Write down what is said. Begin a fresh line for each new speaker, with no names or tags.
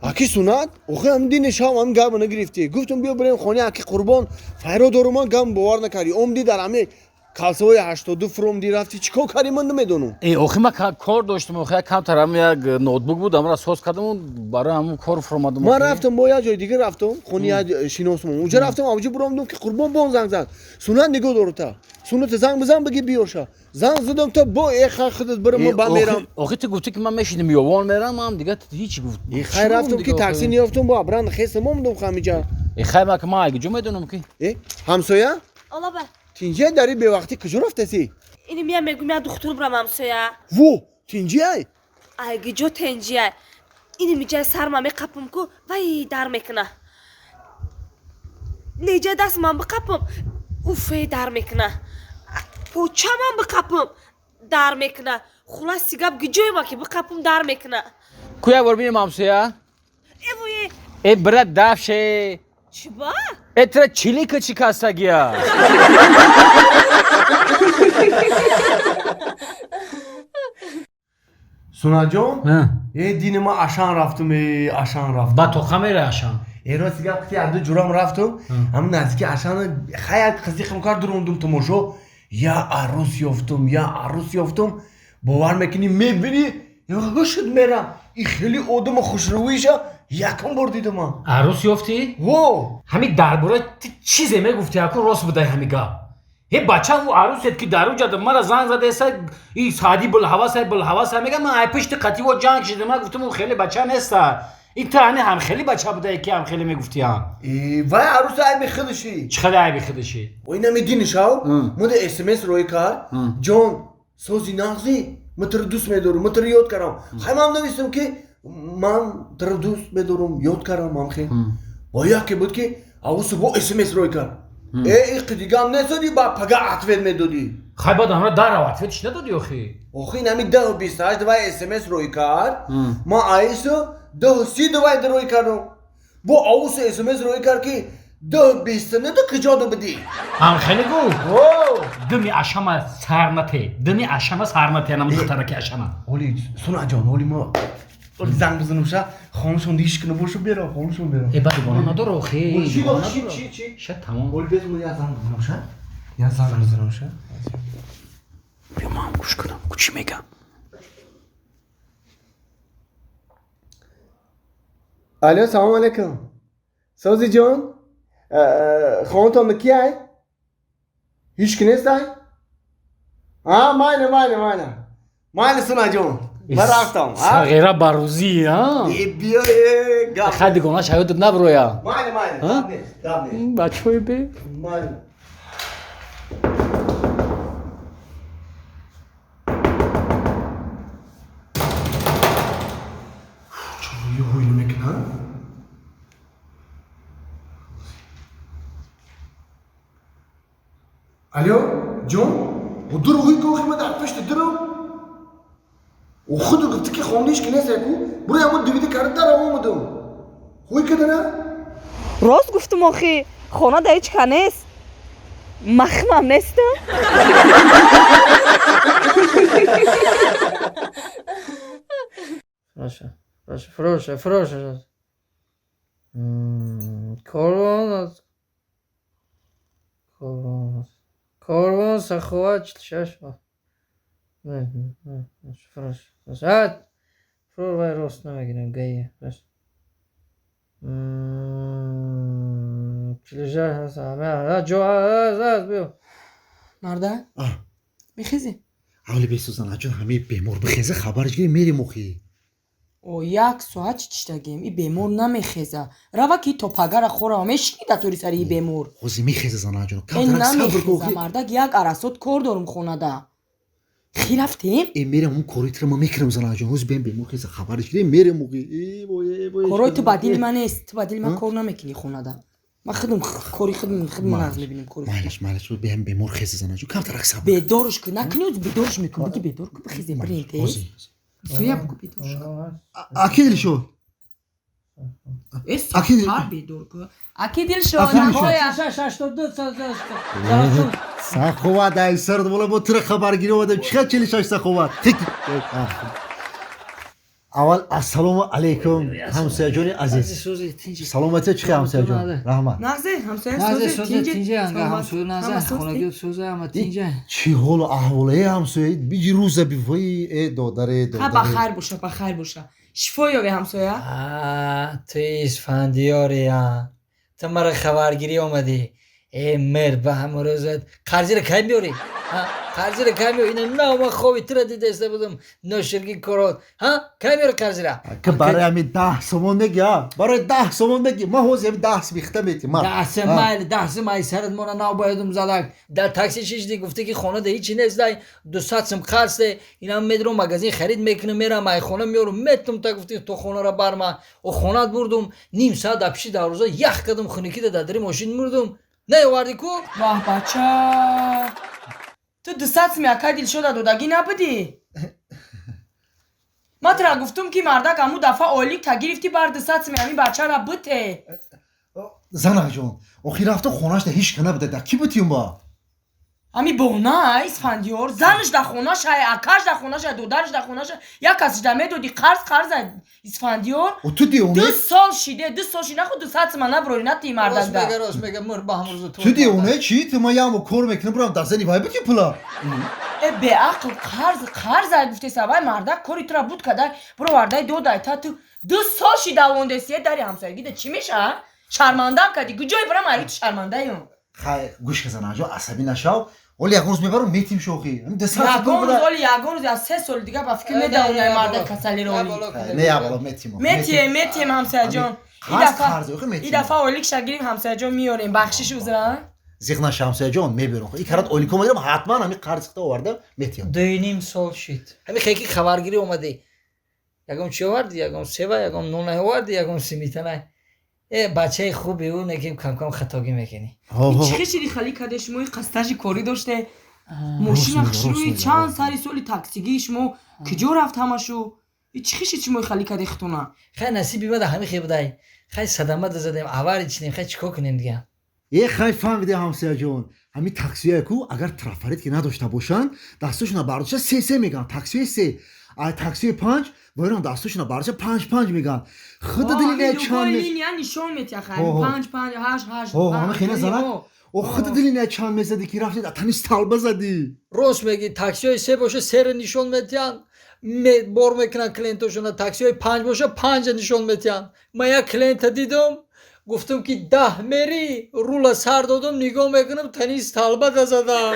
اکی سنت آخه هم دی نشام هم گام نگرفتی گفتم بیا بریم خانه اکی قربان فراد دارم گام باور نکردی عمدی در همه کالسوی 82 فروم دی رفتی چیکار کردی من نمیدونم
آخه من کار داشتم آخه کم ترم یک نوتبوک بود امروز سوز کردم و برای همون کار فرمادم
من رفتم با یه جای دیگه رفتم خونه شیناسم اونجا رفتم آبجی برام که قربان بون زنگ زد سنت نگاه دارتا سنت زنگ بزن بگی بیارشا زنگ زدم تا با اخ خودت برم با میرم
آخه تو گفتی که من میشینم یوان میرم هم دیگه هیچ گفت
خیر رفتم که تاکسی نیافتم با برند خیسم اومدم خمیجا
خیر ما که ما اگه جو میدونم که
همسایه
Allah be.
تینجه داری به وقتی کجا رفتی
İni miya megum ya doktor buramam ya.
وو تینجه
Ay gijo tenjiye. İni mi cay sarma me kapım ku vay dar mekna. Nece dasman bu kapım. Ufey dar mekna. Poçaman bu kapım. Dar mekna. Xula sigab gijoy ma ki bu kapım dar mekna.
کویا ور بینم همسایه
Evoye.
برات دافشه
Çıba?
اتره چیلی که چی کاستا گیا
سونا جون دینما aşağı رفتم aşağı رفتم
با تو خمیره اشان
ایران سیگار وقتی عبد جورام رفتم همون نزدیک aşağı خیلی قضیه کار دروندم تماشا یا عروس یافتم یا عروس یافتم باور میکنی میبینی یا گوشت میرم این خیلی آدم خوشرویشه یکم بار دیدم
عروس یافتی؟
وو
همین درباره چیزی میگفتی اکو راست بوده همیگا هی بچه او عروست که درو جاده مرا زنگ زده است این سادی بالحواس میگه من ای پشت قطی و جنگ شده من گفتم او خیلی بچه نیست این تانی هم خیلی بچه بوده که هم خیلی میگفتی ها
وای عروس ای بخدشی
چقدر عیبی خودشی
و اینا میدینشاو مده اسمس روی کار جون سوزی نغزی من تر دوست میدارم من تر یاد کردم خیلی هم نویستم که من تر دوست میدارم یاد کردم هم خیلی و یکی بود که اوسو با اسمس روی کار ای دیگه هم نزدی با پگه عطوید میدادی
خیلی بعد همرا در روات چی ندادی آخی؟
آخی نمی 10 و 28 دوای اسمس روی کار ما آیسو 10 و 30 دوای روی کردم با اوسو اسمس روی کار که 10 و 20 نه تو کجا دو بدی
هم خیلی گو دمی اشما سرمته دمی اشما سرمته نمو ترکی اشما
اولی سونا جان اولی ما اولی زنگ بزنم شا خانشون دیش کنه باشو بیرا خانشون بیرا
ای بعد بانو نداره آخی
چی
شد تمام
اولی بزنم یا زنگ بزنم شا یا زنگ بزنم شا
بیا ما هم گوش کنم چی میگم
الو سلام علیکم سوزی جان خانتون کی های هیچ کی نیست های ماینه سونا جان من رفتم
صغیره بروزی ها
بیا گپ
خیلی گناه شاید نبرویا
ماینه
بچه های بی
ماینه چون یه هویل میکنن الو جون و درو هوی که خیمه در پشت درو و خود گفتی که خونیش که نیست یکو برای همون دویده کرد در آمدم هوی که داره
Rost guftum oxi. Xona da heç kanes. Maxmam nesta?
Proszę. Korban sachować şaşma. Proszę. Próbaj rozmawiać, geje. Çileceğiz ha. Joaz biyo.
Nerede? میخیزی
اولی بسوزن جون همه بیمار بخیزه خبرش گیری میری مخی
او یک ساعت چیشتگیم ای بیمور نمیخیزه روا کی تو پگر خورا مشکی داتوری سری ای بیمور
خوزی میخیزه زن جون کم
این
طرف صبر
نمیخیزه
کو
مردک یک عرصات کار دارم خونه ده خی رفتیم؟
ای میرم اون کوریتر ما میکرم زن جون خوز بیم بیمار خیزه خبرش گیری میری مخی ای بای
کارای تو بدیل من نیست تو بدیل من کار نمیکنی خونه ده من خودم کاری خودم نغز میبینیم کاری
مالش رو بهم بیمار خیزه زن جون کم طرف صبر
بیدارش که نکنی بیدارش میکن بگی بیدار که بخیزه برین تیز سویا بگو بیدارش
اکیل شو
اکی هر بیدار که اکی دل شو نهایا
سخوات ای سرد ولی با تر خبرگیری اومدم چقدر چلی شاش سخوات
اول السلام علیکم همسایه جان عزیز
سوزی تینجی
سلامتی چی همسایه جان رحمت
нағзе ҳамсоя
نازه
сӯзе
سوزی تینجی انگا همسوی نازه خونگی سوزه اما تینجی
چی حال و احواله همسایه بیجی روزه بیوی ای دادره
ха ба хайр боша ба хайр боша шифо ёве ҳамсоя
تو اسفندیاری ها تو مرا خبرگیری آمدی ای مرد به همون روزت قرضی رو کی میاری قرضی رو کی میاری اینه نه من خوابی تو را دیده بودم نوشرگی کرد کی میاری قرضی را
که برای همین 10 سومون بگی برای 10 سومون بگی ما حوض همین 10 بیخته میتی ما
10 مایل سرت مانا نو بایدم زدک در تاکسی چیش دی گفته که خونه ده هیچی نیست دای 200 سم قرض ده اینا میدرم مغازین خرید میکنم میرم ای خونه میارم میتم تا گفتی تو خونه را برما و خونه بردم نیم ساعت دپشی در روزا یک قدم خونکی ده دادری ماشین مردم نه وردی کو
ваҳ бача ту 200 сим яка дилшода додагӣ набудӣ ман тра гуфтум ки мардак ҳаму дафъа ойлик та гирифтӣ бар 200 сим ҳамин бачара бите
زنک جان آخی رفته خونش ده هیچ کنه بده ده کی بتیم با
ҳами бона исфандиёр занаш да хонашай акаш да хонашай додараш да хонашай як касиш да медоди қарзай исфандиёр
و تو دیونه
2 сол шиде наху 200 сима наброри нати мардак да
راست میگه مر به همون روز
تو دیونه چی تو ما یامو کور میکنه برام دزنی وای بکی پلا
е беақл қарзай гуфте сабай мардак кори тура буд кадай буро вардай додай та ту 2 сол шидавондесие дари ҳамсоягида чӣ меша шармандам кади куҷои бурам айри ту шармандаём
خای گوش کزن جو عصبی نشو ولی یکونز میبرم میتیم شوخی هم دست
ягон рӯз оли ягон рӯз аз 3 соли дига ба фикр медавонаи марда касалиро оли
نه یا بالا میتیم
метием ҳамсаяҷон ин дафъа ойлик шагириф ҳамсаяҷон миёрем бахшиш узра
زیخنا شمسه جان میبرم این کارت اولیکو میگم حتما همین قرض کتا آورده میتیم
2.5 سال شد همین خیلی خبرگیری اومده یکم چی آوردی یکم سیوا یکم نون آوردی یکم سیمیتنه بچه خوبی اونه که کم کم خطاگی میکنی
چی خیلی خالی کده شما قصدش کاری داشته ماشین خشروی چند سری سالی تاکسیگی شما کجا رفت همشو چی خیلی شما خالی کده ختونه
خیلی نصیبی بده همین خیلی بدهی خیلی صدمه زدیم عواری چنیم خیلی چیکار کنیم دیگه
یه خیلی فهمیده همسایه جان همین تاکسیه کو اگر ترافریت که نداشته باشن دستشون برداشته 3 میگن تاکسی 3 ای تاکسی 5 وایران دستشون برداشته 5 میگن خدا دلیل چند
لینیا نشون میتیا خیلی 5 8 8
همه خیلی زنک او خدا دلیل چند میزدی که رفتید تنیس طالبه زدی
راست میگی تاکسی های 3 باشه 3 نشون میتیان بار میکنن کلینتاشون تاکسی های 5 باشه 5 نشون میتیان من یک کلینت دیدم گفتم که 10 میری رولا سر دادم نگاه میکنم تنیس طالبه زدم